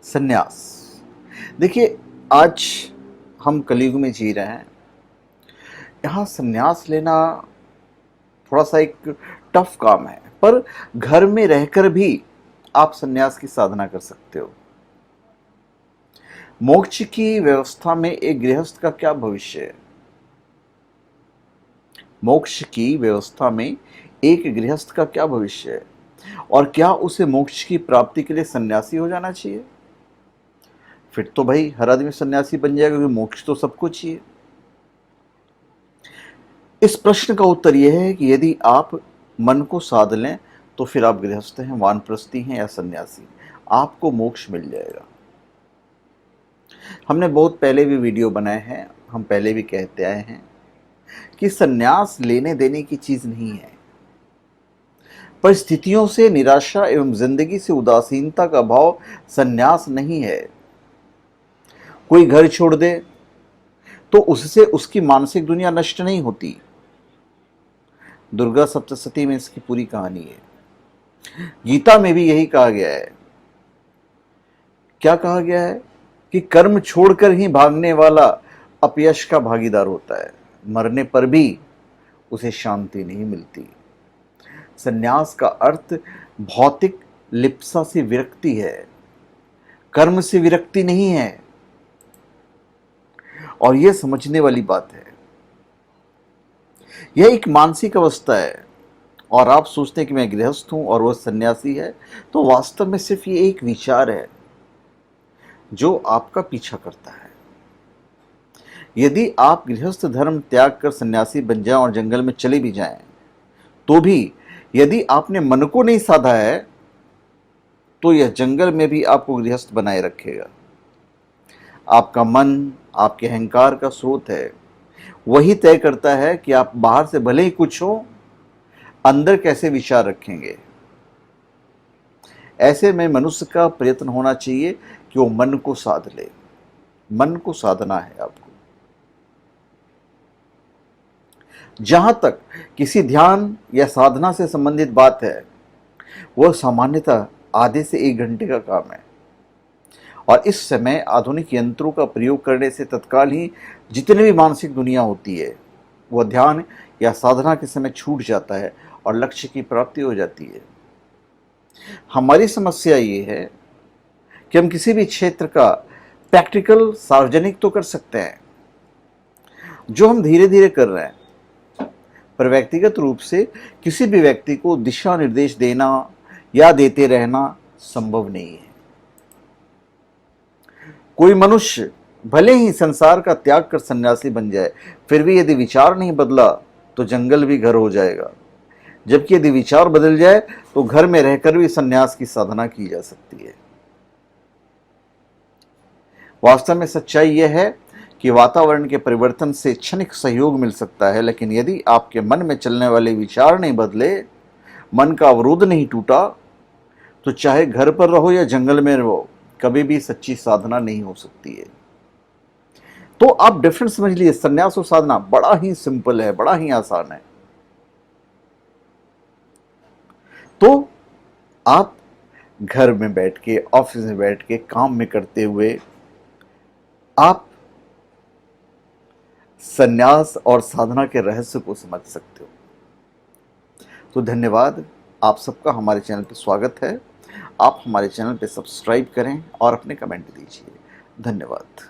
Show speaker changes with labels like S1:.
S1: संन्यास। देखिए, आज हम कलयुग में जी रहे हैं। यहाँ संन्यास लेना थोड़ा सा एक टफ काम है, पर घर में रहकर भी आप संन्यास की साधना कर सकते हो। मोक्ष की व्यवस्था में एक गृहस्थ का क्या भविष्य है? मोक्ष की व्यवस्था में एक गृहस्थ का क्या भविष्य है? और क्या उसे मोक्ष की प्राप्ति के लिए सन्यासी हो जाना चाहिए? फिर तो भाई हर आदमी सन्यासी बन जाएगा, क्योंकि मोक्ष तो सबको चाहिए। इस प्रश्न का उत्तर यह है कि यदि आप मन को साध लें तो फिर आप गृहस्थ हैं, वानप्रस्थी हैं या सन्यासी, आपको मोक्ष मिल जाएगा। हमने बहुत पहले भी वीडियो बनाए हैं, हम पहले भी कहते आए हैं कि सन्यास लेने देने की चीज नहीं है। परिस्थितियों से निराशा एवं जिंदगी से उदासीनता का भाव सन्यास नहीं है। कोई घर छोड़ दे तो उससे उसकी मानसिक दुनिया नष्ट नहीं होती। दुर्गा सप्तशती में इसकी पूरी कहानी है। गीता में भी यही कहा गया है। क्या कहा गया है? कि कर्म छोड़कर ही भागने वाला अपयश का भागीदार होता है, मरने पर भी उसे शांति नहीं मिलती। संन्यास का अर्थ भौतिक लिप्सा से विरक्ति है, कर्म से विरक्ति नहीं है। और यह समझने वाली बात है। यह एक मानसिक अवस्था है। और आप सोचते हैं कि मैं गृहस्थ हूं और वह सन्यासी है, तो वास्तव में सिर्फ ये एक विचार है जो आपका पीछा करता है। यदि आप गृहस्थ धर्म त्याग कर सन्यासी बन जाएं और जंगल में चले भी जाएं, तो भी यदि आपने मन को नहीं साधा है तो यह जंगल में भी आपको गृहस्थ बनाए रखेगा। आपका मन आपके अहंकार का स्रोत है। वही तय करता है कि आप बाहर से भले ही कुछ हो, अंदर कैसे विचार रखेंगे। ऐसे में मनुष्य का प्रयत्न होना चाहिए कि वो मन को साध ले। मन को साधना है आपको। जहां तक किसी ध्यान या साधना से संबंधित बात है, वह सामान्यतः आधे से 1 घंटे का काम है। और इस समय आधुनिक यंत्रों का प्रयोग करने से तत्काल ही जितनी भी मानसिक दुनिया होती है, वह ध्यान या साधना के समय छूट जाता है और लक्ष्य की प्राप्ति हो जाती है। हमारी समस्या ये है कि हम किसी भी क्षेत्र का प्रैक्टिकल सार्वजनिक तो कर सकते हैं, जो हम धीरे धीरे कर रहे हैं, पर व्यक्तिगत रूप से किसी भी व्यक्ति को दिशा निर्देश देना या देते रहना संभव नहीं है। कोई मनुष्य भले ही संसार का त्याग कर सन्यासी बन जाए, फिर भी यदि विचार नहीं बदला तो जंगल भी घर हो जाएगा। जबकि यदि विचार बदल जाए तो घर में रहकर भी सन्यास की साधना की जा सकती है। वास्तव में सच्चाई यह है कि वातावरण के परिवर्तन से क्षणिक सहयोग मिल सकता है, लेकिन यदि आपके मन में चलने वाले विचार नहीं बदले, मन का अवरोध नहीं टूटा, तो चाहे घर पर रहो या जंगल में रहो, कभी भी सच्ची साधना नहीं हो सकती है। तो आप डिफरेंस समझ लीजिए। संन्यास और साधना बड़ा ही सिंपल है, बड़ा ही आसान है। तो आप घर में बैठ के, ऑफिस में बैठ के, काम में करते हुए आप संन्यास और साधना के रहस्य को समझ सकते हो। तो धन्यवाद। आप सबका हमारे चैनल पर स्वागत है। आप हमारे चैनल पर सब्सक्राइब करें और अपने कमेंट दीजिए। धन्यवाद।